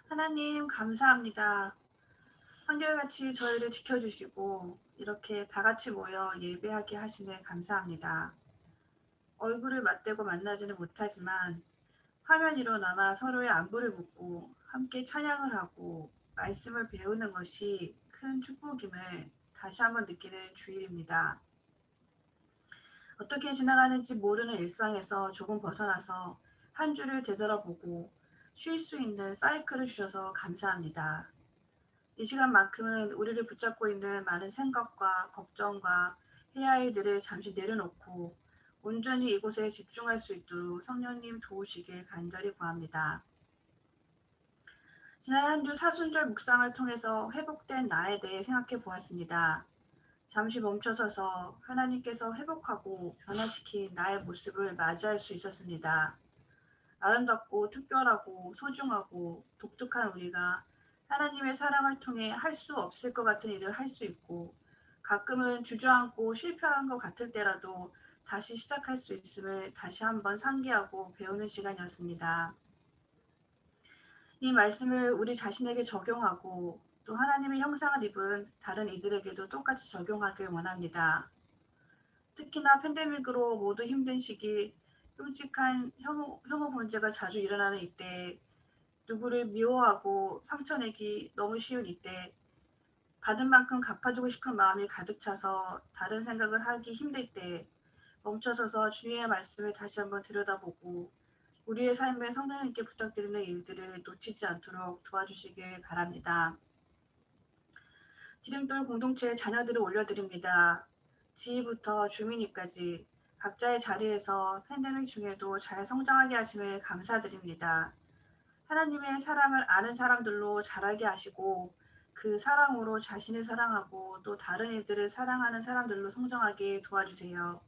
하나님 감사합니다. 한결같이 저희를 지켜주시고 이렇게 다 같이 모여 예배하게 하시네 감사합니다. 얼굴을 맞대고 만나지는 못하지만 화면 위로나마 서로의 안부를 묻고 함께 찬양을 하고 말씀을 배우는 것이 큰 축복임을 다시 한번 느끼는 주일입니다. 어떻게 지나가는지 모르는 일상에서 조금 벗어나서 한 주를 되돌아보고 쉴 수 있는 사이클을 주셔서 감사합니다. 이 시간만큼은 우리를 붙잡고 있는 많은 생각과 걱정과 해야 할 일들을 잠시 내려놓고 온전히 이곳에 집중할 수 있도록 성령님 도우시길 간절히 구합니다. 지난 한 주 사순절 묵상을 통해서 회복된 나에 대해 생각해 보았습니다. 잠시 멈춰서서 하나님께서 회복하고 변화시킨 나의 모습을 맞이할 수 있었습니다. 아름답고 특별하고 소중하고 독특한 우리가 하나님의 사랑을 통해 할 수 없을 것 같은 일을 할 수 있고 가끔은 주저앉고 실패한 것 같을 때라도 다시 시작할 수 있음을 다시 한번 상기하고 배우는 시간이었습니다. 이 말씀을 우리 자신에게 적용하고 또 하나님의 형상을 입은 다른 이들에게도 똑같이 적용하길 원합니다. 특히나 팬데믹으로 모두 힘든 시기, 끔찍한 혐오 문제가 자주 일어나는 이때 누구를 미워하고 상처내기 너무 쉬운 이때 받은 만큼 갚아주고 싶은 마음이 가득 차서 다른 생각을 하기 힘들 때 멈춰서서 주님의 말씀을 다시 한번 들여다보고 우리의 삶에 성령님께 부탁드리는 일들을 놓치지 않도록 도와주시길 바랍니다. 기름돌 공동체의 자녀들을 올려드립니다. 지휘부터 주민이까지 각자의 자리에서 팬데믹 중에도 잘 성장하게 하심을 감사드립니다. 하나님의 사랑을 아는 사람들로 자라게 하시고 그 사랑으로 자신을 사랑하고 또 다른 이들을 사랑하는 사람들로 성장하게 도와주세요.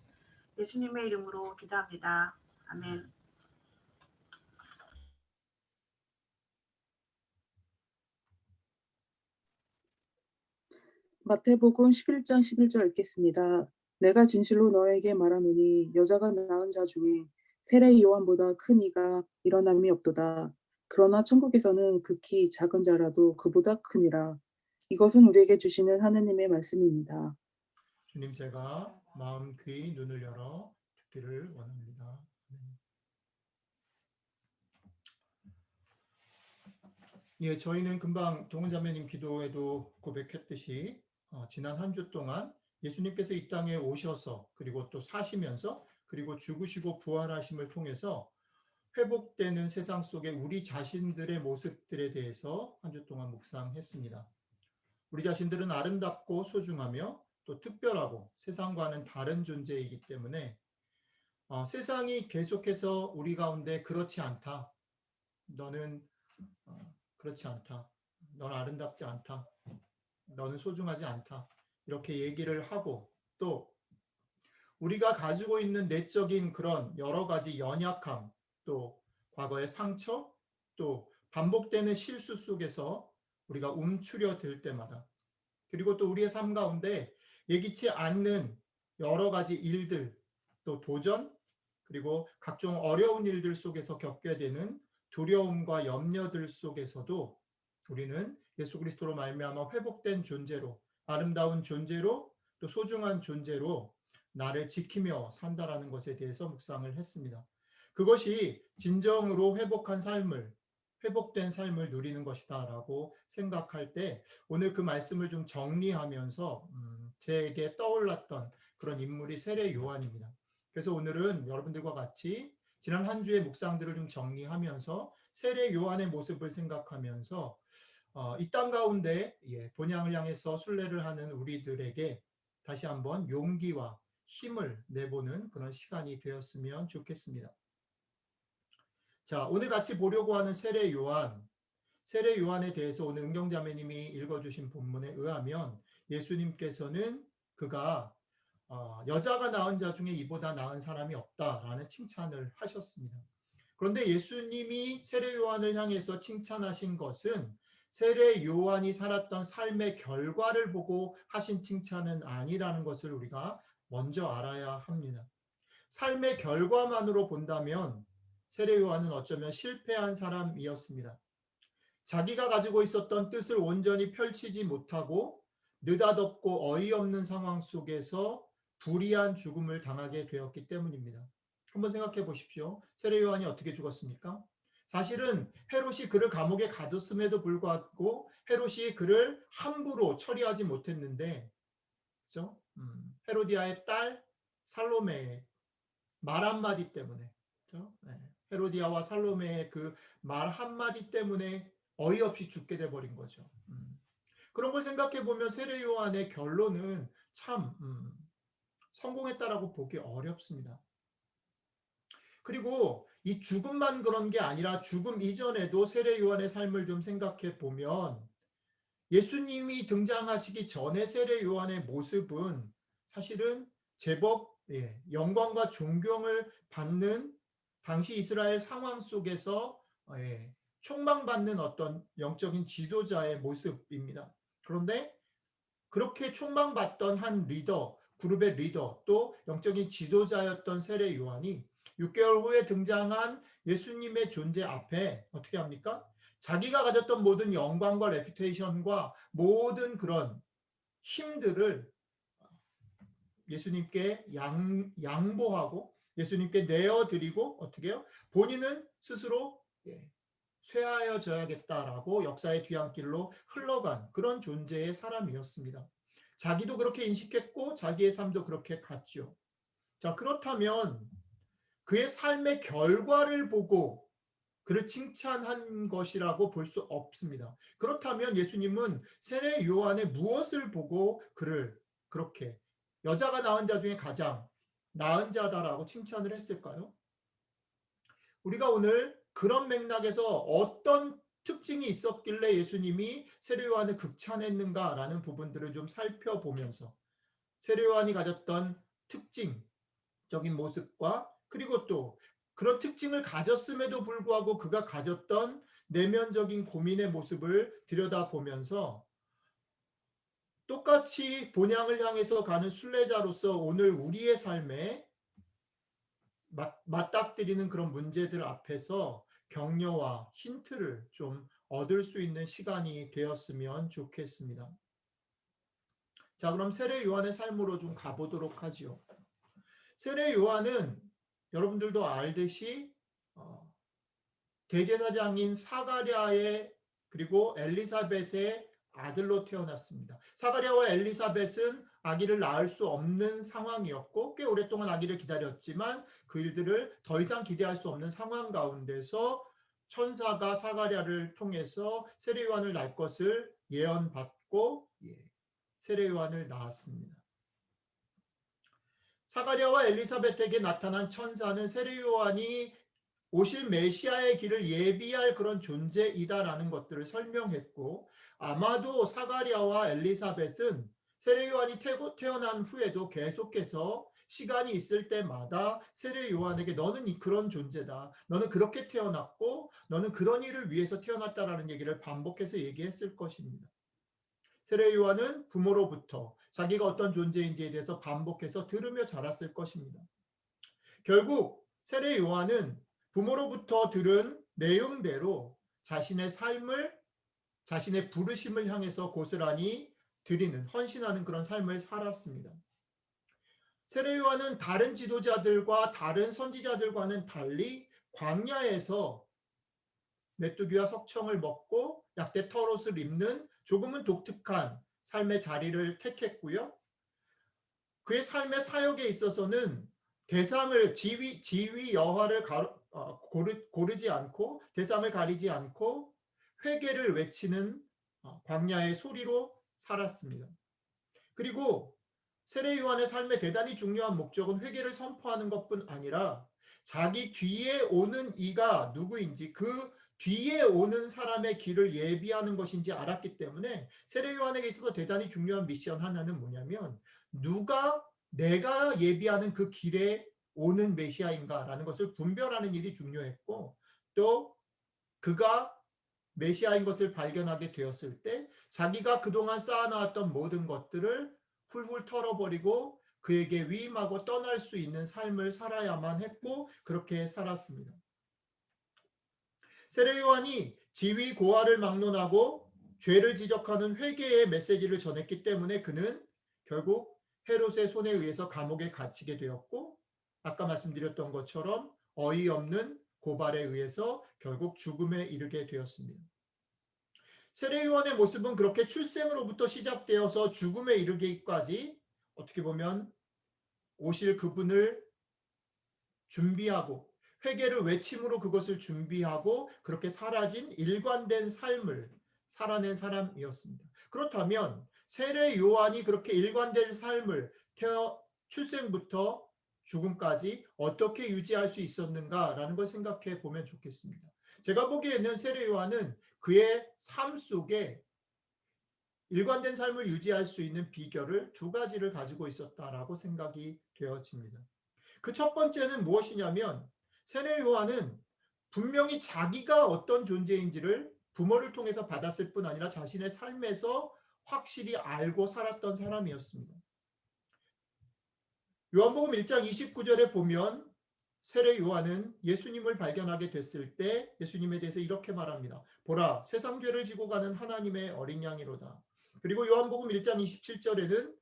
예수님의 이름으로 기도합니다. 아멘. 마태복음 11장 11절 읽겠습니다. 내가 진실로 너에게 말하노니 여자가 낳은 자 중에 세례 요한보다 큰 이가 일어남이 없도다. 그러나 천국에서는 극히 작은 자라도 그보다 크니라. 이것은 우리에게 주시는 하느님의 말씀입니다. 주님, 제가 마음, 귀, 눈을 열어 듣기를 원합니다. 예, 저희는 금방 동은자매님 기도에도 고백했듯이 지난 한 주 동안 예수님께서 이 땅에 오셔서 그리고 또 사시면서 그리고 죽으시고 부활하심을 통해서 회복되는 세상 속에 우리 자신들의 모습들에 대해서 한 주 동안 묵상했습니다. 우리 자신들은 아름답고 소중하며 또 특별하고 세상과는 다른 존재이기 때문에 세상이 계속해서 우리 가운데 그렇지 않다. 너는 그렇지 않다. 넌 아름답지 않다. 너는 소중하지 않다. 이렇게 얘기를 하고 또 우리가 가지고 있는 내적인 그런 여러 가지 연약함, 또 과거의 상처, 또 반복되는 실수 속에서 우리가 움츠려들 때마다 그리고 또 우리의 삶 가운데 예기치 않는 여러 가지 일들, 또 도전, 그리고 각종 어려운 일들 속에서 겪게 되는 두려움과 염려들 속에서도 우리는 예수 그리스도로 말미암아 회복된 존재로, 아름다운 존재로, 또 소중한 존재로 나를 지키며 산다라는 것에 대해서 묵상을 했습니다. 그것이 진정으로 회복된 삶을 누리는 것이다라고 생각할 때 오늘 그 말씀을 좀 정리하면서 제게 떠올랐던 그런 인물이 세례 요한입니다. 그래서 오늘은 여러분들과 같이 지난 한 주의 묵상들을 좀 정리하면서 세례 요한의 모습을 생각하면서 이 땅 가운데 본향을 향해서 순례를 하는 우리들에게 다시 한번 용기와 힘을 내보는 그런 시간이 되었으면 좋겠습니다. 자, 오늘 같이 보려고 하는 세례 요한에 대해서 오늘 은경자매님이 읽어주신 본문에 의하면 예수님께서는 그가 여자가 낳은 자 중에 이보다 나은 사람이 없다라는 칭찬을 하셨습니다. 그런데 예수님이 세례 요한을 향해서 칭찬하신 것은 세례 요한이 살았던 삶의 결과를 보고 하신 칭찬은 아니라는 것을 우리가 먼저 알아야 합니다. 삶의 결과만으로 본다면 세례 요한은 어쩌면 실패한 사람이었습니다. 자기가 가지고 있었던 뜻을 온전히 펼치지 못하고 느닷없고 어이없는 상황 속에서 불의한 죽음을 당하게 되었기 때문입니다. 한번 생각해 보십시오. 세례 요한이 어떻게 죽었습니까? 사실은 헤롯이 그를 감옥에 가뒀음에도 불구하고 헤롯이 그를 함부로 처리하지 못했는데, 그렇죠? 헤로디아의 딸 살로메의 말 한마디 때문에, 그렇죠? 네. 헤로디아와 살로메의 그 말 한마디 때문에 어이없이 죽게 돼 버린 거죠. 그런 걸 생각해 보면 세례 요한의 결론은 참 성공했다라고 보기 어렵습니다. 그리고 이 죽음만 그런 게 아니라 죽음 이전에도 세례 요한의 삶을 좀 생각해 보면 예수님이 등장하시기 전에 세례 요한의 모습은 사실은 제법 영광과 존경을 받는 당시 이스라엘 상황 속에서 촉망받는 어떤 영적인 지도자의 모습입니다. 그런데 그렇게 촉망받던 한 리더, 그룹의 리더, 또 영적인 지도자였던 세례 요한이 6개월 후에 등장한 예수님의 존재 앞에 어떻게 합니까? 자기가 가졌던 모든 영광과 레퓨테이션과 모든 그런 힘들을 예수님께 양보하고 예수님께 내어드리고 어떻게 해요? 본인은 스스로 쇠하여져야겠다라고 역사의 뒤안길로 흘러간 그런 존재의 사람이었습니다. 자기도 그렇게 인식했고 자기의 삶도 그렇게 갔죠. 자, 그렇다면 그의 삶의 결과를 보고 그를 칭찬한 것이라고 볼 수 없습니다. 그렇다면 예수님은 세례 요한의 무엇을 보고 그를 그렇게 여자가 낳은 자 중에 가장 나은 자다라고 칭찬을 했을까요? 우리가 오늘 그런 맥락에서 어떤 특징이 있었길래 예수님이 세례 요한을 극찬했는가라는 부분들을 좀 살펴보면서 세례 요한이 가졌던 특징적인 모습과 그리고 또 그런 특징을 가졌음에도 불구하고 그가 가졌던 내면적인 고민의 모습을 들여다보면서 똑같이 본향을 향해서 가는 순례자로서 오늘 우리의 삶에 맞닥뜨리는 그런 문제들 앞에서 격려와 힌트를 좀 얻을 수 있는 시간이 되었으면 좋겠습니다. 자, 그럼 세례 요한의 삶으로 좀 가보도록 하지요. 세례 요한은 여러분들도 알듯이 대제사장인 사가랴의 그리고 엘리사벳의 아들로 태어났습니다. 사가랴와 엘리사벳은 아기를 낳을 수 없는 상황이었고 꽤 오랫동안 아기를 기다렸지만 그 일들을 더 이상 기대할 수 없는 상황 가운데서 천사가 사가랴를 통해서 세례 요한을 낳을 것을 예언받고 세례 요한을 낳았습니다. 사가랴와 엘리사벳에게 나타난 천사는 세례 요한이 오실 메시아의 길을 예비할 그런 존재이다라는 것들을 설명했고 아마도 사가랴와 엘리사벳은 세례 요한이 태어난 후에도 계속해서 시간이 있을 때마다 세례 요한에게 너는 그런 존재다. 너는 그렇게 태어났고 너는 그런 일을 위해서 태어났다라는 얘기를 반복해서 얘기했을 것입니다. 세례 요한은 부모로부터 자기가 어떤 존재인지에 대해서 반복해서 들으며 자랐을 것입니다. 결국 세례 요한은 부모로부터 들은 내용대로 자신의 삶을 자신의 부르심을 향해서 고스란히 드리는 헌신하는 그런 삶을 살았습니다. 세례 요한은 다른 지도자들과 다른 선지자들과는 달리 광야에서 메뚜기와 석청을 먹고 약대 털옷을 입는 조금은 독특한 삶의 자리를 택했고요. 그의 삶의 사역에 있어서는 대상을 지위 여하를 고르지 않고 대상을 가리지 않고 회개를 외치는 광야의 소리로 살았습니다. 그리고 세례 요한의 삶의 대단히 중요한 목적은 회개를 선포하는 것뿐 아니라 자기 뒤에 오는 이가 누구인지 그 뒤에 오는 사람의 길을 예비하는 것인지 알았기 때문에 세례 요한에게 있어서 대단히 중요한 미션 하나는 뭐냐면 누가 내가 예비하는 그 길에 오는 메시아인가라는 것을 분별하는 일이 중요했고 또 그가 메시아인 것을 발견하게 되었을 때 자기가 그동안 쌓아나왔던 모든 것들을 훌훌 털어버리고 그에게 위임하고 떠날 수 있는 삶을 살아야만 했고 그렇게 살았습니다. 세례 요한이 지위 고하를 막론하고 죄를 지적하는 회개의 메시지를 전했기 때문에 그는 결국 헤롯의 손에 의해서 감옥에 갇히게 되었고, 아까 말씀드렸던 것처럼 어이없는 고발에 의해서 결국 죽음에 이르게 되었습니다. 세례요한의 모습은 그렇게 출생으로부터 시작되어서 죽음에 이르기까지 어떻게 보면 오실 그분을 준비하고 회개를 외침으로 그것을 준비하고 그렇게 사라진 일관된 삶을 살아낸 사람이었습니다. 그렇다면 세례 요한이 그렇게 일관된 삶을 출생부터 죽음까지 어떻게 유지할 수 있었는가라는 걸 생각해 보면 좋겠습니다. 제가 보기에는 세례 요한은 그의 삶 속에 일관된 삶을 유지할 수 있는 비결을 두 가지를 가지고 있었다라고 생각이 되어집니다. 그 첫 번째는 무엇이냐면 세례 요한은 분명히 자기가 어떤 존재인지를 부모를 통해서 받았을 뿐 아니라 자신의 삶에서 확실히 알고 살았던 사람이었습니다. 요한복음 1장 29절에 보면 세례 요한은 예수님을 발견하게 됐을 때 예수님에 대해서 이렇게 말합니다. 보라, 세상 죄를 지고 가는 하나님의 어린 양이로다. 그리고 요한복음 1장 27절에는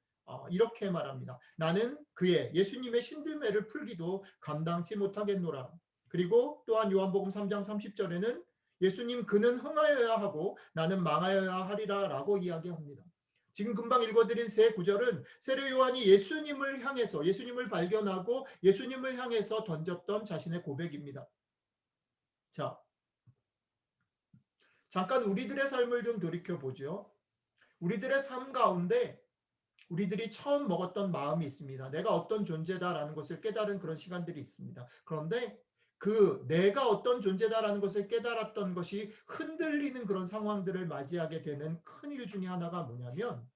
이렇게 말합니다. 나는 그의 예수님의 신들매를 풀기도 감당치 못하겠노라. 그리고 또한 요한복음 3장 30절에는 예수님 그는 흥하여야 하고 나는 망하여야 하리라 라고 이야기합니다. 지금 금방 읽어드린 세 구절은 세례 요한이 예수님을 향해서 예수님을 발견하고 예수님을 향해서 던졌던 자신의 고백입니다. 자, 잠깐 우리들의 삶을 좀 돌이켜보죠. 우리들의 삶 가운데 우리들이 처음 먹었던 마음이 있습니다. 내가 어떤 존재다라는 것을 깨달은 그런 시간들이 있습니다. 그런데 그 내가 어떤 존재다라는 것을 깨달았던 것이 흔들리는 그런 상황들을 맞이하게 되는 큰 일 중에 하나가 뭐냐면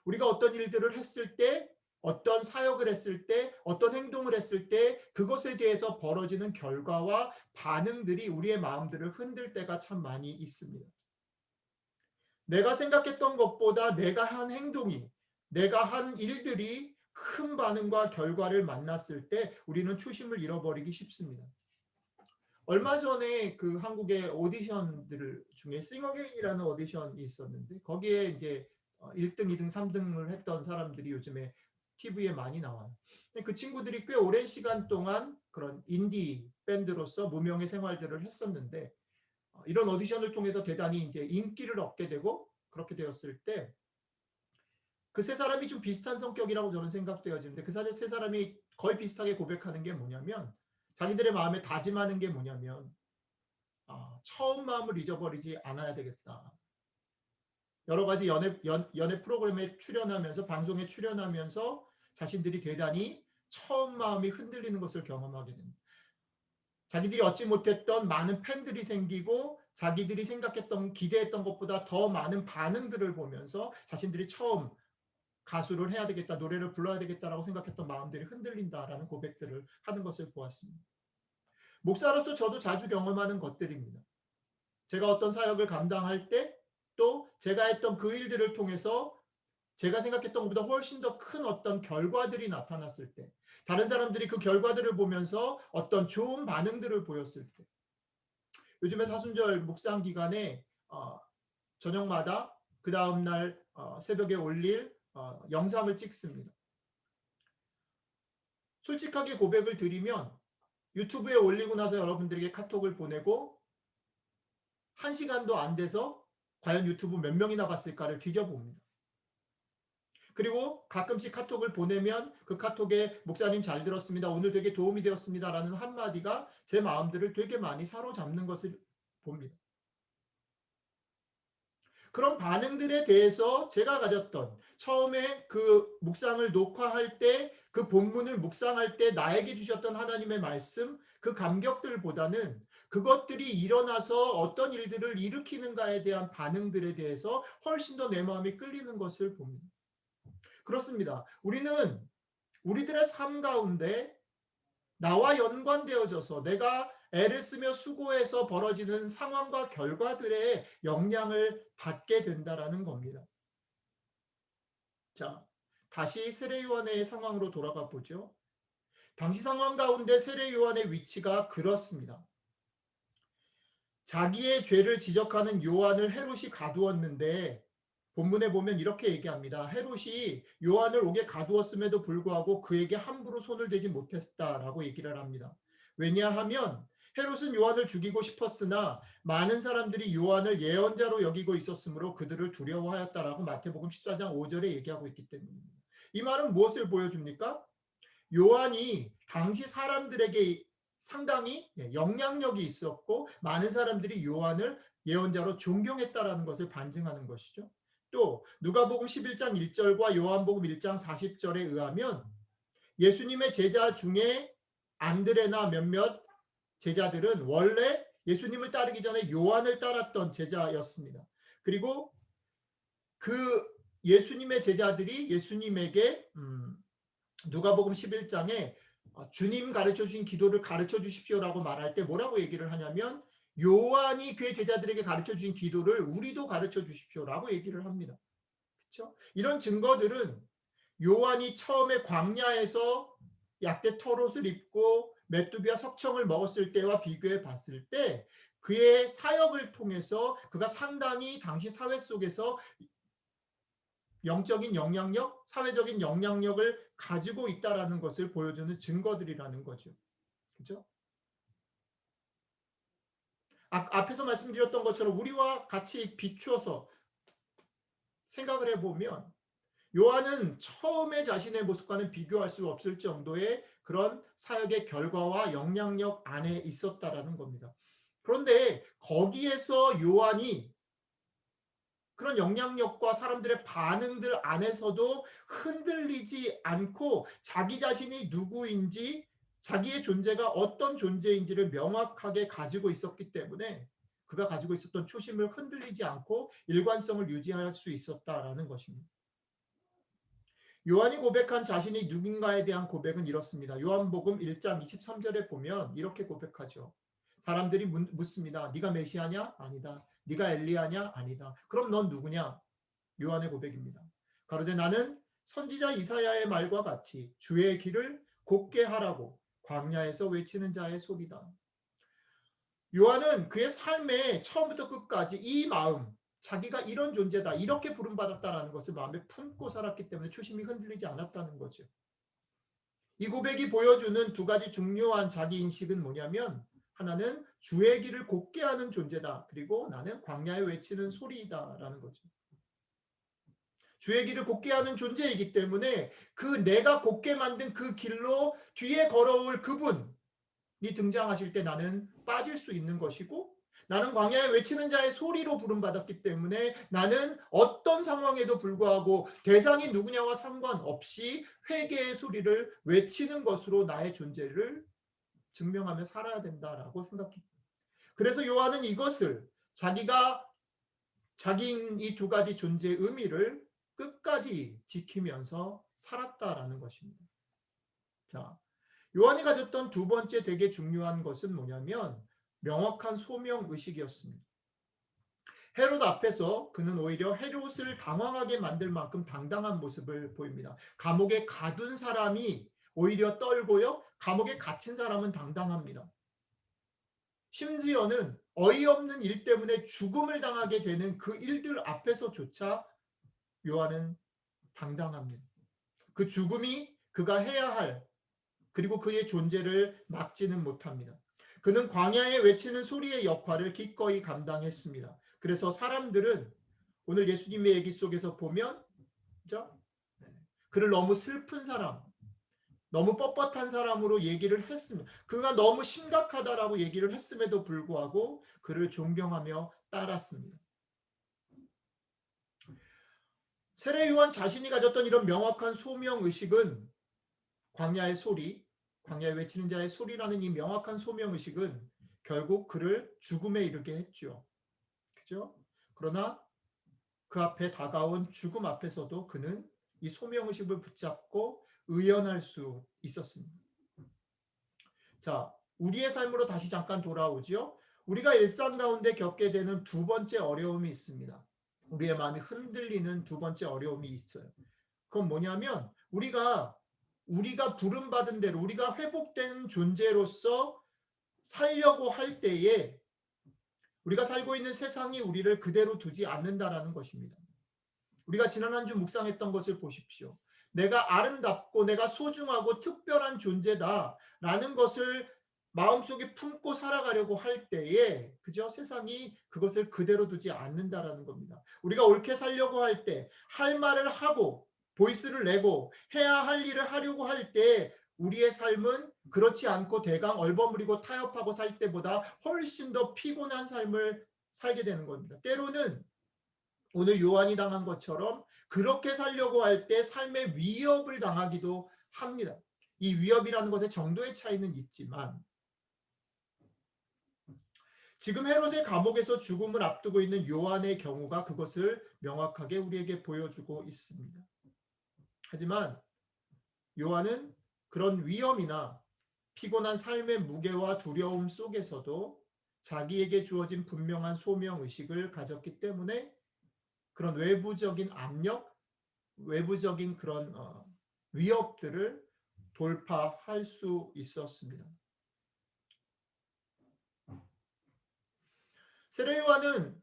우리가 어떤 일들을 했을 때 어떤 사역을 했을 때 어떤 행동을 했을 때 그것에 대해서 벌어지는 결과와 반응들이 우리의 마음들을 흔들 때가 참 많이 있습니다. 내가 생각했던 것보다 내가 한 행동이 내가 한 일들이 큰 반응과 결과를 만났을 때 우리는 초심을 잃어버리기 쉽습니다. 얼마 전에 그 한국의 오디션들 중에 싱어게인이라는 오디션이 있었는데 거기에 이제 1등, 2등, 3등을 했던 사람들이 요즘에 TV에 많이 나와요. 그 친구들이 꽤 오랜 시간 동안 그런 인디 밴드로서 무명의 생활들을 했었는데 이런 오디션을 통해서 대단히 이제 인기를 얻게 되고 그렇게 되었을 때 그 세 사람이 좀 비슷한 성격이라고 저는 생각되어지는데 그 세 사람이 거의 비슷하게 고백하는 게 뭐냐면 자기들의 마음에 다짐하는 게 뭐냐면 처음 마음을 잊어버리지 않아야 되겠다. 여러 가지 연애 프로그램에 출연하면서 방송에 출연하면서 자신들이 대단히 처음 마음이 흔들리는 것을 경험하게 됩니다. 자기들이 얻지 못했던 많은 팬들이 생기고 자기들이 생각했던 기대했던 것보다 더 많은 반응들을 보면서 자신들이 처음 가수를 해야 되겠다, 노래를 불러야 되겠다라고 생각했던 마음들이 흔들린다라는 고백들을 하는 것을 보았습니다. 목사로서 저도 자주 경험하는 것들입니다. 제가 어떤 사역을 감당할 때 또 제가 했던 그 일들을 통해서 제가 생각했던 것보다 훨씬 더 큰 어떤 결과들이 나타났을 때 다른 사람들이 그 결과들을 보면서 어떤 좋은 반응들을 보였을 때 요즘에 사순절 묵상 기간에 저녁마다 그 다음날 새벽에 올릴 영상을 찍습니다. 솔직하게 고백을 드리면 유튜브에 올리고 나서 여러분들에게 카톡을 보내고 1시간도 안 돼서 과연 유튜브 몇 명이나 봤을까를 뒤져봅니다. 그리고 가끔씩 카톡을 보내면 그 카톡에 목사님 잘 들었습니다. 오늘 되게 도움이 되었습니다. 라는 한마디가 제 마음들을 되게 많이 사로잡는 것을 봅니다. 그런 반응들에 대해서 제가 가졌던 처음에 그 묵상을 녹화할 때 그 본문을 묵상할 때 나에게 주셨던 하나님의 말씀 그 감격들보다는 그것들이 일어나서 어떤 일들을 일으키는가에 대한 반응들에 대해서 훨씬 더 내 마음이 끌리는 것을 봅니다. 그렇습니다. 우리는 우리들의 삶 가운데 나와 연관되어져서 내가 애를 쓰며 수고해서 벌어지는 상황과 결과들의 영향을 받게 된다라는 겁니다. 자, 다시 세례 요한의 상황으로 돌아가 보죠. 당시 상황 가운데 세례 요한의 위치가 그렇습니다. 자기의 죄를 지적하는 요한을 헤롯이 가두었는데 본문에 보면 이렇게 얘기합니다. 헤롯이 요한을 옥에 가두었음에도 불구하고 그에게 함부로 손을 대지 못했다라고 얘기를 합니다. 왜냐하면 헤롯은 요한을 죽이고 싶었으나 많은 사람들이 요한을 예언자로 여기고 있었으므로 그들을 두려워하였다라고 마태복음 14장 5절에 얘기하고 있기 때문입니다. 이 말은 무엇을 보여줍니까? 요한이 당시 사람들에게 상당히 영향력이 있었고 많은 사람들이 요한을 예언자로 존경했다라는 것을 반증하는 것이죠. 또 누가복음 11장 1절과 요한복음 1장 40절에 의하면 예수님의 제자 중에 안드레나 몇몇 제자들은 원래 예수님을 따르기 전에 요한을 따랐던 제자였습니다. 그리고 그 예수님의 제자들이 예수님에게 누가복음 11장에 주님 가르쳐 주신 기도를 가르쳐 주십시오라고 말할 때 뭐라고 얘기를 하냐면 요한이 그의 제자들에게 가르쳐 주신 기도를 우리도 가르쳐 주십시오라고 얘기를 합니다. 그렇죠? 이런 증거들은 요한이 처음에 광야에서 약대 털옷을 입고 메뚜기와 석청을 먹었을 때와 비교해 봤을 때 그의 사역을 통해서 그가 상당히 당시 사회 속에서 영적인 영향력, 사회적인 영향력을 가지고 있다라는 것을 보여주는 증거들이라는 거죠. 그렇죠? 앞에서 말씀드렸던 것처럼 우리와 같이 비추어서 생각을 해보면 요한은 처음에 자신의 모습과는 비교할 수 없을 정도의 그런 사역의 결과와 영향력 안에 있었다라는 겁니다. 그런데 거기에서 요한이 그런 영향력과 사람들의 반응들 안에서도 흔들리지 않고 자기 자신이 누구인지 자기의 존재가 어떤 존재인지를 명확하게 가지고 있었기 때문에 그가 가지고 있었던 초심을 흔들리지 않고 일관성을 유지할 수 있었다라는 것입니다. 요한이 고백한 자신이 누군가에 대한 고백은 이렇습니다. 요한복음 1장 23절에 보면 이렇게 고백하죠. 사람들이 묻습니다. 네가 메시아냐? 아니다. 네가 엘리야냐? 아니다. 그럼 넌 누구냐? 요한의 고백입니다. 가로되 나는 선지자 이사야의 말과 같이 주의 길을 곧게 하라고 광야에서 외치는 자의 소리다. 요한은 그의 삶의 처음부터 끝까지 이 마음, 자기가 이런 존재다, 이렇게 부름받았다라는 것을 마음에 품고 살았기 때문에 초심이 흔들리지 않았다는 거죠. 이 고백이 보여주는 두 가지 중요한 자기 인식은 뭐냐면 하나는 주의 길을 곧게 하는 존재다. 그리고 나는 광야에 외치는 소리이다라는 거죠. 주의 길을 곧게 하는 존재이기 때문에 그 내가 곧게 만든 그 길로 뒤에 걸어올 그분이 등장하실 때 나는 빠질 수 있는 것이고 나는 광야에 외치는 자의 소리로 부름받았기 때문에 나는 어떤 상황에도 불구하고 대상이 누구냐와 상관없이 회개의 소리를 외치는 것으로 나의 존재를 증명하며 살아야 된다라고 생각합니다. 그래서 요한은 이것을 자기인 이 두 가지 존재의 의미를 끝까지 지키면서 살았다라는 것입니다. 자, 요한이 가졌던 두 번째 되게 중요한 것은 뭐냐면 명확한 소명 의식이었습니다. 헤롯 앞에서 그는 오히려 헤롯을 당황하게 만들 만큼 당당한 모습을 보입니다. 감옥에 가둔 사람이 오히려 떨고요. 감옥에 갇힌 사람은 당당합니다. 심지어는 어이없는 일 때문에 죽음을 당하게 되는 그 일들 앞에서조차 요한은 당당합니다. 그 죽음이 그가 해야 할 그리고 그의 존재를 막지는 못합니다. 그는 광야에 외치는 소리의 역할을 기꺼이 감당했습니다. 그래서 사람들은 오늘 예수님의 얘기 속에서 보면 그죠? 그를 너무 슬픈 사람, 너무 뻣뻣한 사람으로 얘기를 했습니다. 그가 너무 심각하다라고 얘기를 했음에도 불구하고 그를 존경하며 따랐습니다. 세례 요한 자신이 가졌던 이런 명확한 소명 의식은 광야의 소리, 광야에 외치는 자의 소리라는 이 명확한 소명 의식은 결국 그를 죽음에 이르게 했죠. 그죠? 그러나 그 앞에 다가온 죽음 앞에서도 그는 이 소명 의식을 붙잡고 의연할 수 있었습니다. 자, 우리의 삶으로 다시 잠깐 돌아오죠. 우리가 일상 가운데 겪게 되는 두 번째 어려움이 있습니다. 우리의 마음이 흔들리는 두 번째 어려움이 있어요. 그건 뭐냐면 우리가 부름받은 대로 우리가 회복된 존재로서 살려고 할 때에 우리가 살고 있는 세상이 우리를 그대로 두지 않는다라는 것입니다. 우리가 지난 한 주 묵상했던 것을 보십시오. 내가 아름답고 내가 소중하고 특별한 존재다라는 것을 마음속에 품고 살아가려고 할 때에 그저 세상이 그것을 그대로 두지 않는다라는 겁니다. 우리가 옳게 살려고 할 때, 할 말을 하고 보이스를 내고 해야 할 일을 하려고 할 때 우리의 삶은 그렇지 않고 대강 얼버무리고 타협하고 살 때보다 훨씬 더 피곤한 삶을 살게 되는 겁니다. 때로는 오늘 요한이 당한 것처럼 그렇게 살려고 할 때 삶의 위협을 당하기도 합니다. 이 위협이라는 것의 정도의 차이는 있지만 지금 헤롯의 감옥에서 죽음을 앞두고 있는 요한의 경우가 그것을 명확하게 우리에게 보여주고 있습니다. 하지만 요한은 그런 위험이나 피곤한 삶의 무게와 두려움 속에서도 자기에게 주어진 분명한 소명의식을 가졌기 때문에 그런 외부적인 압력, 외부적인 그런 위협들을 돌파할 수 있었습니다. 세례 요한은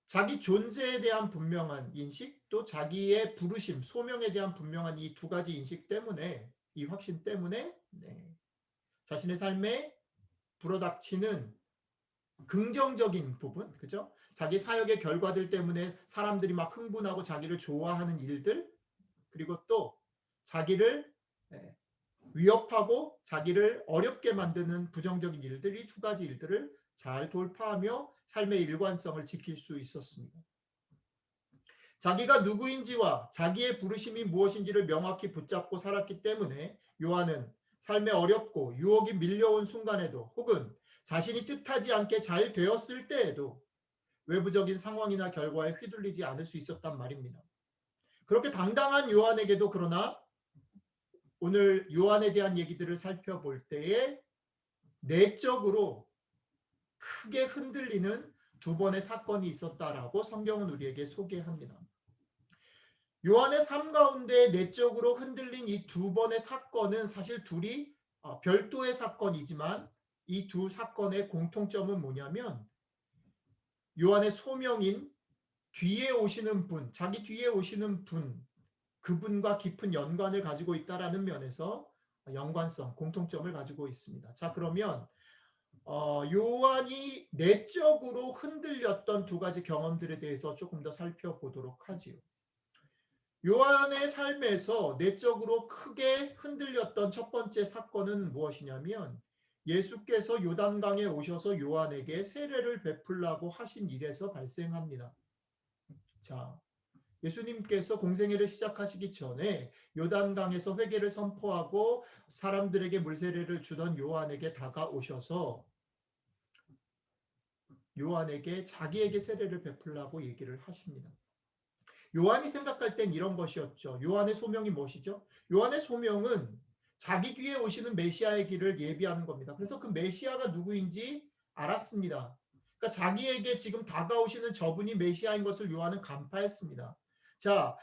자기 존재에 대한 분명한 인식, 또 자기의 부르심, 소명에 대한 분명한 이 두 가지 인식 때문에, 이 확신 때문에 자신의 삶에 불어닥치는 긍정적인 부분, 그죠? 자기 사역의 결과들 때문에 사람들이 막 흥분하고 자기를 좋아하는 일들, 그리고 또 자기를 위협하고 자기를 어렵게 만드는 부정적인 일들, 이 두 가지 일들을 잘 돌파하며 삶의 일관성을 지킬 수 있었습니다. 자기가 누구인지와 자기의 부르심이 무엇인지를 명확히 붙잡고 살았기 때문에 요한은 삶의 어렵고 유혹이 밀려온 순간에도 혹은 자신이 뜻하지 않게 잘 되었을 때에도 외부적인 상황이나 결과에 휘둘리지 않을 수 있었단 말입니다. 그렇게 당당한 요한에게도 그러나 오늘 요한에 대한 얘기들을 살펴볼 때에 내적으로 크게 흔들리는 두 번의 사건이 있었다라고 성경은 우리에게 소개합니다. 요한의 삶 가운데 내적으로 흔들린 이 두 번의 사건은 사실 둘이 별도의 사건이지만 이 두 사건의 공통점은 뭐냐면 요한의 소명인 뒤에 오시는 분, 자기 뒤에 오시는 분, 그분과 깊은 연관을 가지고 있다라는 면에서 연관성, 공통점을 가지고 있습니다. 자, 그러면 요한이 내적으로 흔들렸던 두 가지 경험들에 대해서 조금 더 살펴보도록 하지요. 요한의 삶에서 내적으로 크게 흔들렸던 첫 번째 사건은 무엇이냐면 예수께서 요단강에 오셔서 요한에게 세례를 베풀라고 하신 일에서 발생합니다. 자, 예수님께서 공생애를 시작하시기 전에 요단강에서 회개를 선포하고 사람들에게 물세례를 주던 요한에게 다가오셔서 요한에게 자기에게 세례를 베풀라고 얘기를 하십니다. 요한이 생각할 땐 이런 것이었죠. 요한의 소명이 무엇이죠? 요한의 소명은 자기 뒤에 오시는 메시아의 길을 예비하는 겁니다. 그래서 그 메시아가 누구인지 알았습니다. 그러니까 자기에게 지금 다가오시는 저분이 메시아인 것을 요한은 간파했습니다. 자,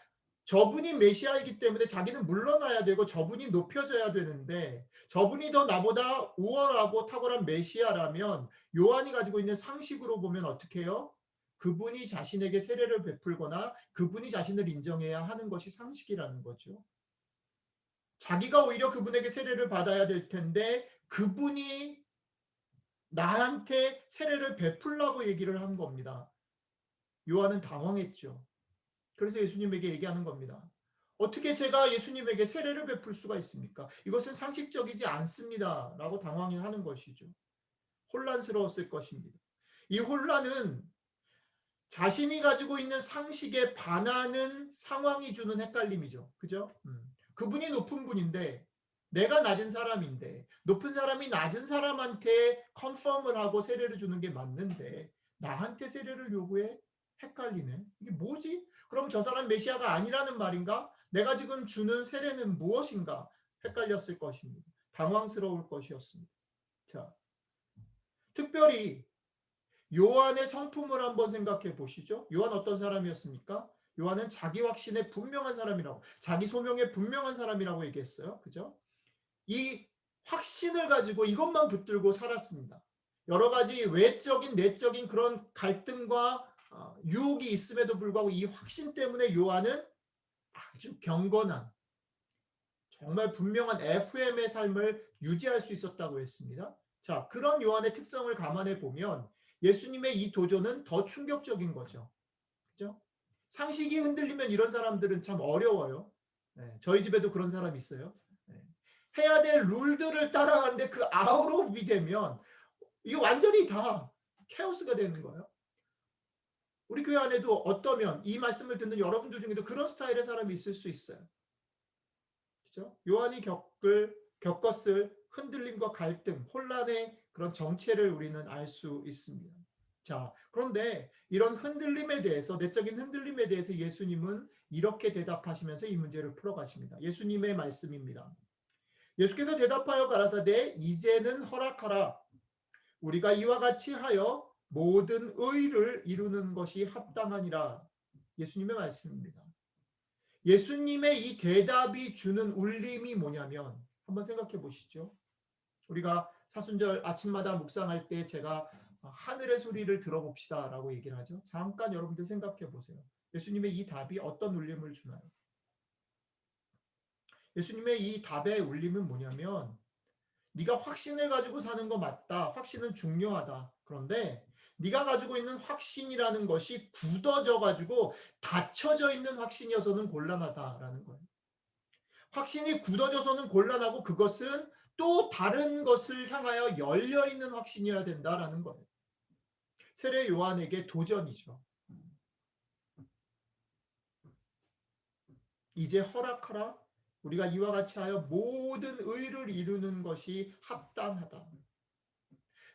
저분이 메시아이기 때문에 자기는 물러나야 되고 저분이 높여져야 되는데 저분이 더 나보다 우월하고 탁월한 메시아라면 요한이 가지고 있는 상식으로 보면 어떻게 해요? 그분이 자신에게 세례를 베풀거나 그분이 자신을 인정해야 하는 것이 상식이라는 거죠. 자기가 오히려 그분에게 세례를 받아야 될 텐데 그분이 나한테 세례를 베풀라고 얘기를 한 겁니다. 요한은 당황했죠. 그래서 예수님에게 얘기하는 겁니다. 어떻게 제가 예수님에게 세례를 베풀 수가 있습니까? 이것은 상식적이지 않습니다. 라고 당황해하는 것이죠. 혼란스러웠을 것입니다. 이 혼란은 자신이 가지고 있는 상식에 반하는 상황이 주는 헷갈림이죠. 그죠? 그분이 높은 분인데 내가 낮은 사람인데 높은 사람이 낮은 사람한테 컨펌을 하고 세례를 주는 게 맞는데 나한테 세례를 요구해? 헷갈리네. 이게 뭐지? 그럼 저 사람 메시아가 아니라는 말인가? 내가 지금 주는 세례는 무엇인가? 헷갈렸을 것입니다. 당황스러울 것이었습니다. 자, 특별히 요한의 성품을 한번 생각해 보시죠. 요한 어떤 사람이었습니까? 요한은 자기 확신에 분명한 사람이라고, 자기 소명에 분명한 사람이라고 얘기했어요. 그죠? 이 확신을 가지고 이것만 붙들고 살았습니다. 여러 가지 외적인 내적인 그런 갈등과 유혹이 있음에도 불구하고 이 확신 때문에 요한은 아주 경건한 정말 분명한 FM의 삶을 유지할 수 있었다고 했습니다. 자, 그런 요한의 특성을 감안해 보면 예수님의 이 도전은 더 충격적인 거죠. 그죠? 상식이 흔들리면 이런 사람들은 참 어려워요. 네, 저희 집에도 그런 사람이 있어요. 네. 해야 될 룰들을 따라가는데 그 아웃옵이 되면 이게 완전히 다 케오스가 되는 거예요. 우리 교회 안에도 어떠면 이 말씀을 듣는 여러분들 중에도 그런 스타일의 사람이 있을 수 있어요. 그죠? 요한이 겪었을 흔들림과 갈등, 혼란의 그런 정체를 우리는 알 수 있습니다. 자, 그런데 이런 흔들림에 대해서, 내적인 흔들림에 대해서 예수님은 이렇게 대답하시면서 이 문제를 풀어가십니다. 예수님의 말씀입니다. 예수께서 대답하여 가라사대 이제는 허락하라. 우리가 이와 같이 하여 모든 의를 이루는 것이 합당하니라. 예수님의 말씀입니다. 예수님의 이 대답이 주는 울림이 뭐냐면 한번 생각해 보시죠. 우리가 사순절 아침마다 묵상할 때 제가 하늘의 소리를 들어봅시다 라고 얘기를 하죠. 잠깐 여러분들 생각해 보세요. 예수님의 이 답이 어떤 울림을 주나요? 예수님의 이 답의 울림은 뭐냐면 네가 확신을 가지고 사는 거 맞다. 확신은 중요하다. 그런데 네가 가지고 있는 확신이라는 것이 굳어져 가지고 닫혀져 있는 확신이어서는 곤란하다라는 거예요. 확신이 굳어져서는 곤란하고 그것은 또 다른 것을 향하여 열려 있는 확신이어야 된다라는 거예요. 세례 요한에게 도전이죠. 이제 허락하라. 우리가 이와 같이 하여 모든 의를 이루는 것이 합당하다.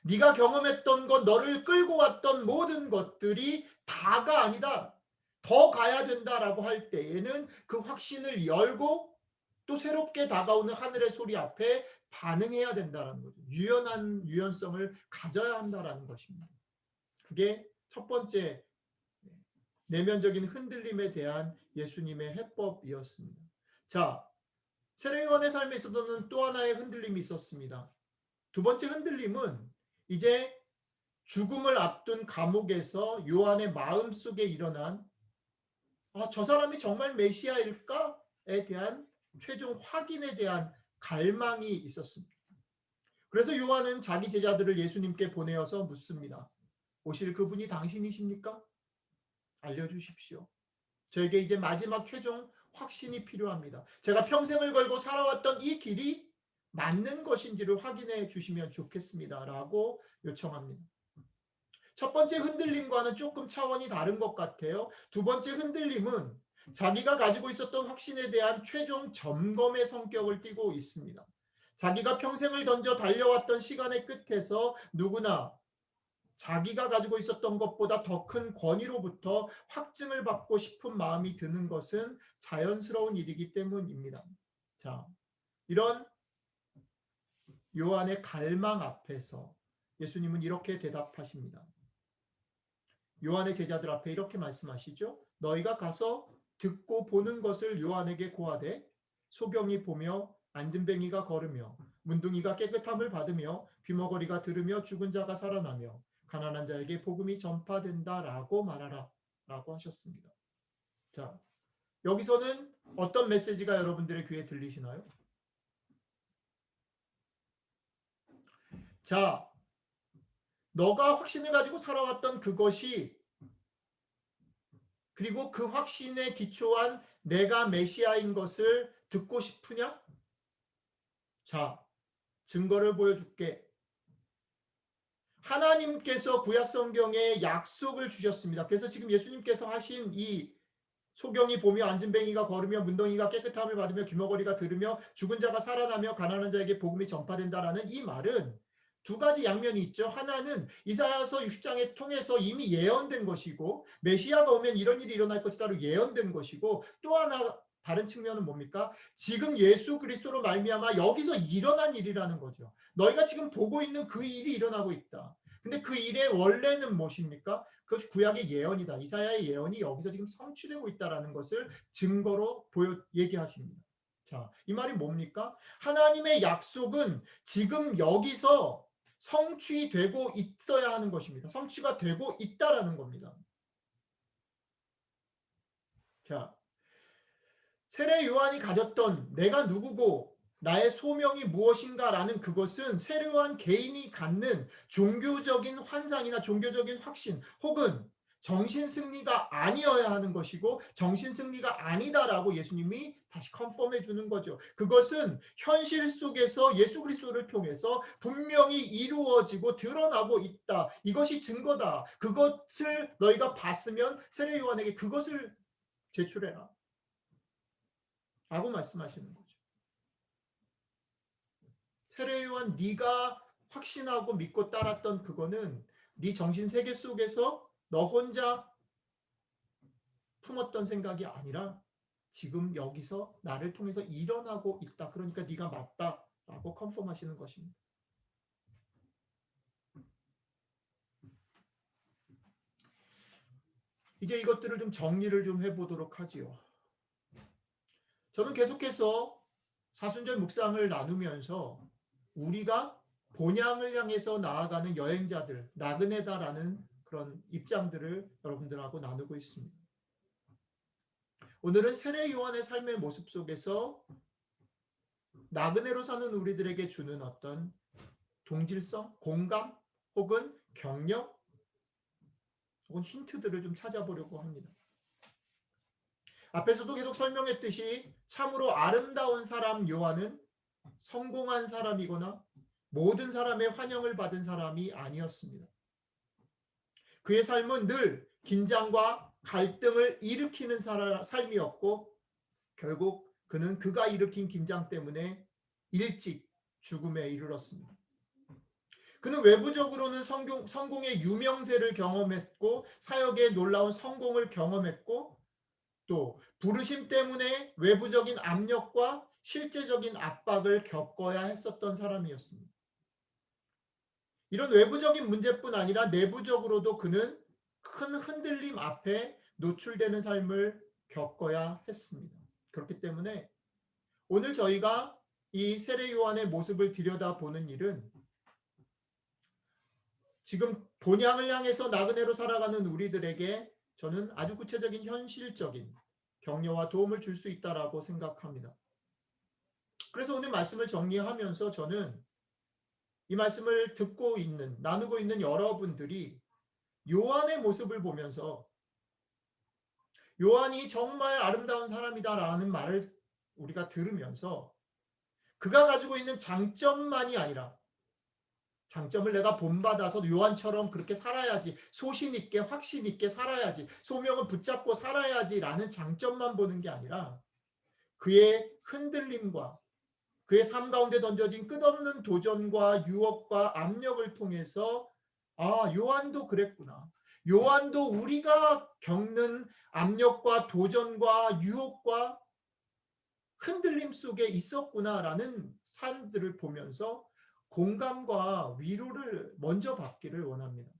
네가 경험했던 것, 너를 끌고 왔던 모든 것들이 다가 아니다. 더 가야 된다라고 할 때에는 그 확신을 열고 또 새롭게 다가오는 하늘의 소리 앞에 반응해야 된다는 거죠. 유연한 유연성을 가져야 한다라는 것입니다. 그게 첫 번째 내면적인 흔들림에 대한 예수님의 해법이었습니다. 자, 세례요한의 삶에 있어서는 또 하나의 흔들림이 있었습니다. 두 번째 흔들림은 이제 죽음을 앞둔 감옥에서 요한의 마음속에 일어난 저 사람이 정말 메시아일까에 대한 최종 확인에 대한 갈망이 있었습니다. 그래서 요한은 자기 제자들을 예수님께 보내어서 묻습니다. 오실 그분이 당신이십니까? 알려주십시오. 저에게 이제 마지막 최종 확신이 필요합니다. 제가 평생을 걸고 살아왔던 이 길이 맞는 것인지를 확인해 주시면 좋겠습니다. 라고 요청합니다. 첫 번째 흔들림과는 조금 차원이 다른 것 같아요. 두 번째 흔들림은 자기가 가지고 있었던 확신에 대한 최종 점검의 성격을 띠고 있습니다. 자기가 평생을 던져 달려왔던 시간의 끝에서 누구나 자기가 가지고 있었던 것보다 더 큰 권위로부터 확증을 받고 싶은 마음이 드는 것은 자연스러운 일이기 때문입니다. 자, 이런 요한의 갈망 앞에서 예수님은 이렇게 대답하십니다. 요한의 제자들 앞에 이렇게 말씀하시죠. 너희가 가서 듣고 보는 것을 요한에게 고하되 소경이 보며 안진뱅이가 걸으며 문둥이가 깨끗함을 받으며 귀머거리가 들으며 죽은 자가 살아나며 가난한 자에게 복음이 전파된다라고 말하라 라고 하셨습니다. 자, 여기서는 어떤 메시지가 여러분들의 귀에 들리시나요? 자, 너가 확신을 가지고 살아왔던 그것이 그리고 그 확신에 기초한 내가 메시아인 것을 듣고 싶으냐? 자, 증거를 보여줄게. 하나님께서 구약 성경에 약속을 주셨습니다. 그래서 지금 예수님께서 하신 이 소경이 보며 안진뱅이가 걸으며 문둥이가 깨끗함을 받으며 귀머거리가 들으며 죽은 자가 살아나며 가난한 자에게 복음이 전파된다라는 이 말은 두 가지 양면이 있죠. 하나는 이사야서 60장에 통해서 이미 예언된 것이고 메시아가 오면 이런 일이 일어날 것이다로 예언된 것이고 또 하나 다른 측면은 뭡니까? 지금 예수 그리스도로 말미암아 여기서 일어난 일이라는 거죠. 너희가 지금 보고 있는 그 일이 일어나고 있다. 근데 그 일의 원래는 무엇입니까? 그것이 구약의 예언이다. 이사야의 예언이 여기서 지금 성취되고 있다라는 것을 증거로 얘기하십니다. 자, 이 말이 뭡니까? 하나님의 약속은 지금 여기서 성취되고 있어야 하는 것입니다. 성취가 되고 있다라는 겁니다. 자, 세례 요한이 가졌던 내가 누구고 나의 소명이 무엇인가라는 그것은 세례 요한 개인이 갖는 종교적인 환상이나 종교적인 확신 혹은 정신 승리가 아니어야 하는 것이고 정신 승리가 아니다라고 예수님이 다시 컨펌해 주는 거죠. 그것은 현실 속에서 예수 그리스도를 통해서 분명히 이루어지고 드러나고 있다. 이것이 증거다. 그것을 너희가 봤으면 세례 요한에게 그것을 제출해라. 라고 말씀하시는 거죠. 세례 요한 네가 확신하고 믿고 따랐던 그거는 네 정신 세계 속에서 너 혼자 품었던 생각이 아니라 지금 여기서 나를 통해서 일어나고 있다. 그러니까 네가 맞다라고 컨펌하시는 것입니다. 이제 이것들을 좀 정리를 좀 해보도록 하지요. 저는 계속해서 사순절 묵상을 나누면서 우리가 본향을 향해서 나아가는 여행자들, 나그네다라는 그런 입장들을 여러분들하고 나누고 있습니다. 오늘은 세례 요한의 삶의 모습 속에서 나그네로 사는 우리들에게 주는 어떤 동질성, 공감, 혹은 격려, 혹은 힌트들을 좀 찾아보려고 합니다. 앞에서도 계속 설명했듯이 참으로 아름다운 사람 요한은 성공한 사람이거나 모든 사람의 환영을 받은 사람이 아니었습니다. 그의 삶은 늘 긴장과 갈등을 일으키는 삶이었고 결국 그는 그가 일으킨 긴장 때문에 일찍 죽음에 이르렀습니다. 그는 외부적으로는 성공의 유명세를 경험했고 사역의 놀라운 성공을 경험했고 또 부르심 때문에 외부적인 압력과 실제적인 압박을 겪어야 했었던 사람이었습니다. 이런 외부적인 문제뿐 아니라 내부적으로도 그는 큰 흔들림 앞에 노출되는 삶을 겪어야 했습니다. 그렇기 때문에 오늘 저희가 이 세례 요한의 모습을 들여다보는 일은 지금 본향을 향해서 나그네로 살아가는 우리들에게 저는 아주 구체적인 현실적인 격려와 도움을 줄 수 있다라고 생각합니다. 그래서 오늘 말씀을 정리하면서 저는 이 말씀을 듣고 있는, 나누고 있는 여러분들이 요한의 모습을 보면서 요한이 정말 아름다운 사람이다라는 말을 우리가 들으면서 그가 가지고 있는 장점만이 아니라 장점을 내가 본받아서 요한처럼 그렇게 살아야지, 소신 있게 확신 있게 살아야지, 소명을 붙잡고 살아야지라는 장점만 보는 게 아니라 그의 흔들림과 그의 삶 가운데 던져진 끝없는 도전과 유혹과 압력을 통해서 아, 요한도 그랬구나. 요한도 우리가 겪는 압력과 도전과 유혹과 흔들림 속에 있었구나라는 삶들을 보면서 공감과 위로를 먼저 받기를 원합니다.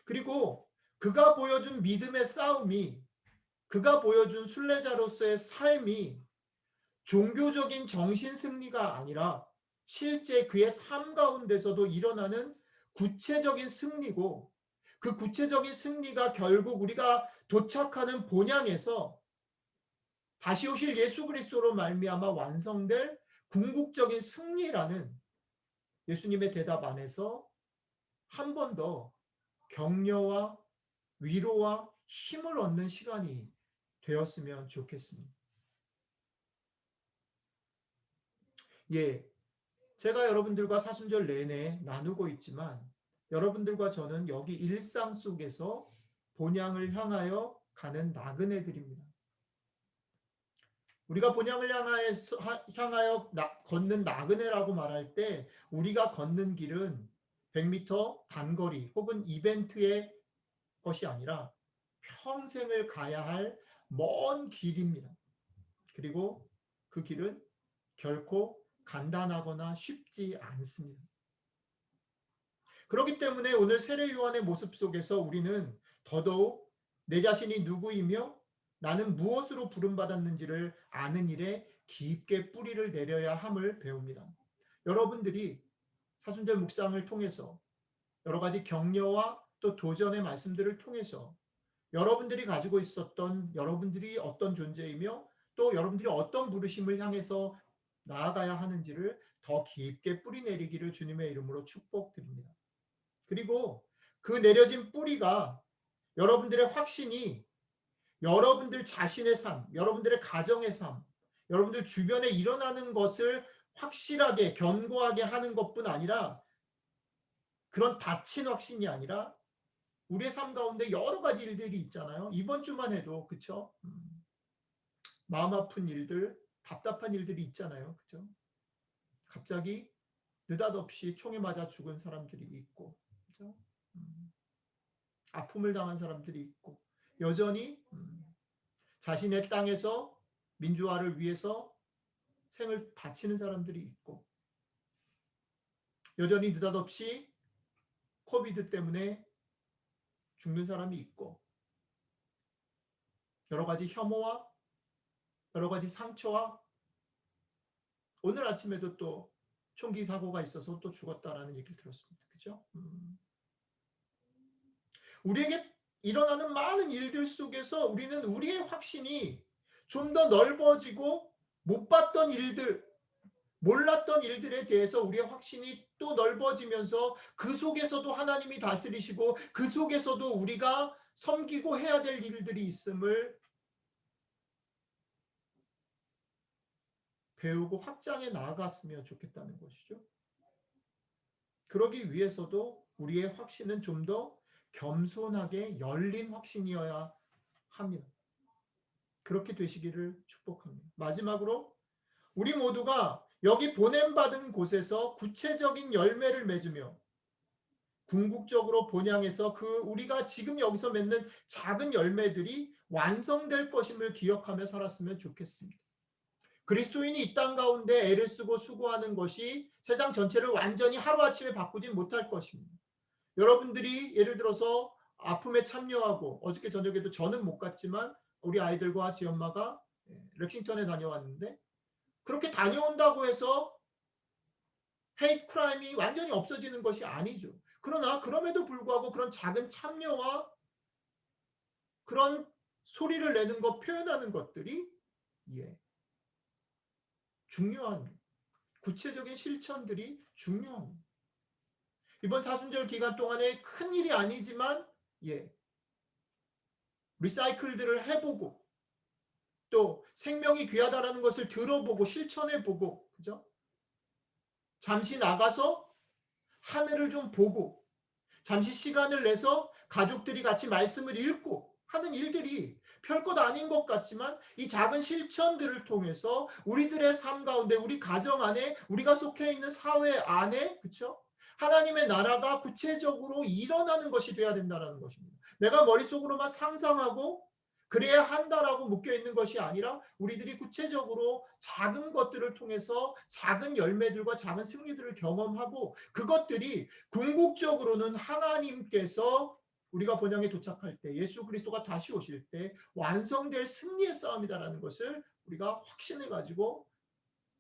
그리고 그가 보여준 믿음의 싸움이, 그가 보여준 순례자로서의 삶이 종교적인 정신 승리가 아니라 실제 그의 삶 가운데서도 일어나는 구체적인 승리고 그 구체적인 승리가 결국 우리가 도착하는 본향에서 다시 오실 예수 그리스도로 말미암아 완성될 궁극적인 승리라는 예수님의 대답 안에서 한 번 더 격려와 위로와 힘을 얻는 시간이 되었으면 좋겠습니다. 예, 제가 여러분들과 사순절 내내 나누고 있지만 여러분들과 저는 여기 일상 속에서 본향을 향하여 가는 나그네들입니다. 우리가 본향을 향하여 걷는 나그네라고 말할 때 우리가 걷는 길은 100m 단거리 혹은 이벤트의 것이 아니라 평생을 가야 할 먼 길입니다. 그리고 그 길은 결코 간단하거나 쉽지 않습니다. 그렇기 때문에 오늘 세례 요한의 모습 속에서 우리는 더더욱 내 자신이 누구이며 나는 무엇으로 부름받았는지를 아는 일에 깊게 뿌리를 내려야 함을 배웁니다. 여러분들이 사순절 묵상을 통해서 여러 가지 격려와 또 도전의 말씀들을 통해서 여러분들이 가지고 있었던 여러분들이 어떤 존재이며 또 여러분들이 어떤 부르심을 향해서 나아가야 하는지를 더 깊게 뿌리내리기를 주님의 이름으로 축복드립니다. 그리고 그 내려진 뿌리가 여러분들의 확신이 여러분들 자신의 삶, 여러분들의 가정의 삶, 여러분들 주변에 일어나는 것을 확실하게 견고하게 하는 것뿐 아니라 그런 닫힌 확신이 아니라 우리의 삶 가운데 여러 가지 일들이 있잖아요. 이번 주만 해도 그쵸? 마음 아픈 일들, 답답한 일들이 있잖아요. 그죠? 갑자기 느닷없이 총에 맞아 죽은 사람들이 있고, 그죠? 아픔을 당한 사람들이 있고, 여전히 자신의 땅에서 민주화를 위해서 생을 바치는 사람들이 있고, 여전히 느닷없이 코비드 때문에 죽는 사람이 있고, 여러 가지 혐오와 여러 가지 상처와 오늘 아침에도 또 총기 사고가 있어서 또 죽었다라는 얘기를 들었습니다. 그죠? 우리에게 일어나는 많은 일들 속에서 우리는 우리의 확신이 좀 더 넓어지고 못 봤던 일들, 몰랐던 일들에 대해서 우리의 확신이 또 넓어지면서 그 속에서도 하나님이 다스리시고 그 속에서도 우리가 섬기고 해야 될 일들이 있음을 배우고 확장해 나아갔으면 좋겠다는 것이죠. 그러기 위해서도 우리의 확신은 좀 더 겸손하게 열린 확신이어야 합니다. 그렇게 되시기를 축복합니다. 마지막으로 우리 모두가 여기 보냄받은 곳에서 구체적인 열매를 맺으며 궁극적으로 본향해서 그 우리가 지금 여기서 맺는 작은 열매들이 완성될 것임을 기억하며 살았으면 좋겠습니다. 그리스도인이 이 땅 가운데 애를 쓰고 수고하는 것이 세상 전체를 완전히 하루아침에 바꾸진 못할 것입니다. 여러분들이 예를 들어서 아픔에 참여하고 어저께 저녁에도 저는 못 갔지만 우리 아이들과 지 엄마가 렉싱턴에 다녀왔는데 그렇게 다녀온다고 해서 헤이트 크라임이 완전히 없어지는 것이 아니죠. 그러나 그럼에도 불구하고 그런 작은 참여와 그런 소리를 내는 것, 표현하는 것들이 중요한 구체적인 실천들이 중요합니다. 이번 사순절 기간 동안에 큰 일이 아니지만 리사이클들을 해보고 또 생명이 귀하다라는 것을 들어보고 실천해보고 그죠? 잠시 나가서 하늘을 좀 보고 잠시 시간을 내서 가족들이 같이 말씀을 읽고 하는 일들이 별것 아닌 것 같지만 이 작은 실천들을 통해서 우리들의 삶 가운데 우리 가정 안에 우리가 속해 있는 사회 안에 그렇죠? 하나님의 나라가 구체적으로 일어나는 것이 돼야 된다는 것입니다. 내가 머릿속으로만 상상하고 그래야 한다라고 묶여있는 것이 아니라 우리들이 구체적으로 작은 것들을 통해서 작은 열매들과 작은 승리들을 경험하고 그것들이 궁극적으로는 하나님께서 우리가 본향에 도착할 때 예수 그리스도가 다시 오실 때 완성될 승리의 싸움이다라는 것을 우리가 확신을 가지고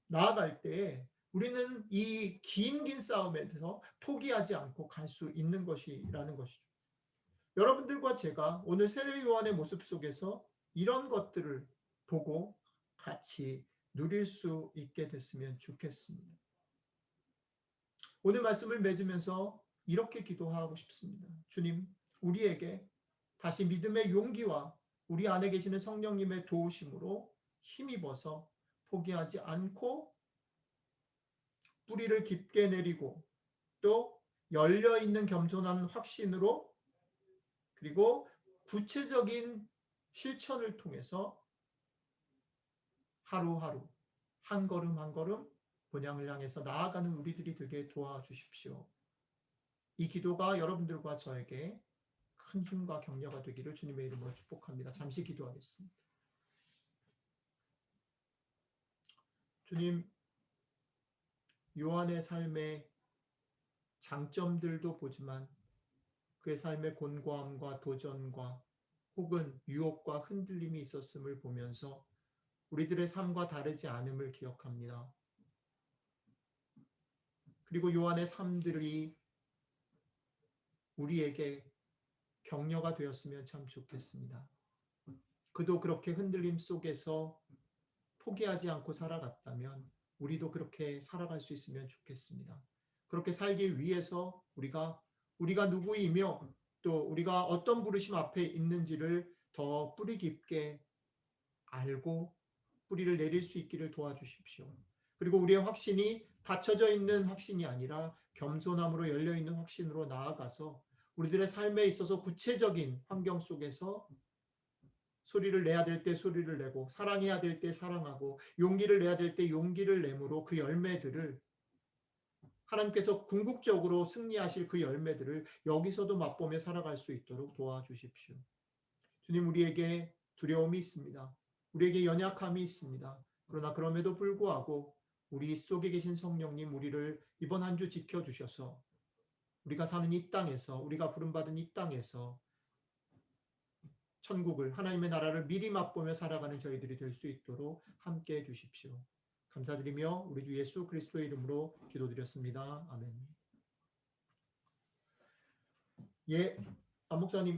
나아갈 때 우리는 이 긴 싸움에 대해서 포기하지 않고 갈 수 있는 것이라는 것이죠. 여러분들과 제가 오늘 세례 요한의 모습 속에서 이런 것들을 보고 같이 누릴 수 있게 됐으면 좋겠습니다. 오늘 말씀을 맺으면서 이렇게 기도하고 싶습니다. 주님, 우리에게 다시 믿음의 용기와 우리 안에 계시는 성령님의 도우심으로 힘입어서 포기하지 않고 뿌리를 깊게 내리고 또 열려있는 겸손한 확신으로 그리고 구체적인 실천을 통해서 하루하루 한 걸음 한 걸음 본향을 향해서 나아가는 우리들이 되게 도와주십시오. 이 기도가 여러분들과 저에게 큰 힘과 격려가 되기를 주님의 이름으로 축복합니다. 잠시 기도하겠습니다. 주님, 요한의 삶의 장점들도 보지만 그의 삶의 곤고함과 도전과 혹은 유혹과 흔들림이 있었음을 보면서 우리들의 삶과 다르지 않음을 기억합니다. 그리고 요한의 삶들이 우리에게 격려가 되었으면 참 좋겠습니다. 그도 그렇게 흔들림 속에서 포기하지 않고 살아갔다면 우리도 그렇게 살아갈 수 있으면 좋겠습니다. 그렇게 살기 위해서 우리가 누구이며 또 우리가 어떤 부르심 앞에 있는지를 더 뿌리 깊게 알고 뿌리를 내릴 수 있기를 도와주십시오. 그리고 우리의 확신이 닫혀져 있는 확신이 아니라 겸손함으로 열려있는 확신으로 나아가서 우리들의 삶에 있어서 구체적인 환경 속에서 소리를 내야 될 때 소리를 내고 사랑해야 될 때 사랑하고 용기를 내야 될 때 용기를 내므로 그 열매들을 하나님께서 궁극적으로 승리하실 그 열매들을 여기서도 맛보며 살아갈 수 있도록 도와주십시오. 주님, 우리에게 두려움이 있습니다. 우리에게 연약함이 있습니다. 그러나 그럼에도 불구하고 우리 속에 계신 성령님 우리를 이번 한 주 지켜주셔서 우리가 사는 이 땅에서 우리가 부름받은 이 땅에서 천국을 하나님의 나라를 미리 맛보며 살아가는 저희들이 될 수 있도록 함께해 주십시오. 감사드리며 우리 주 예수 그리스도의 이름으로 기도드렸습니다. 아멘. 예, 안 목사님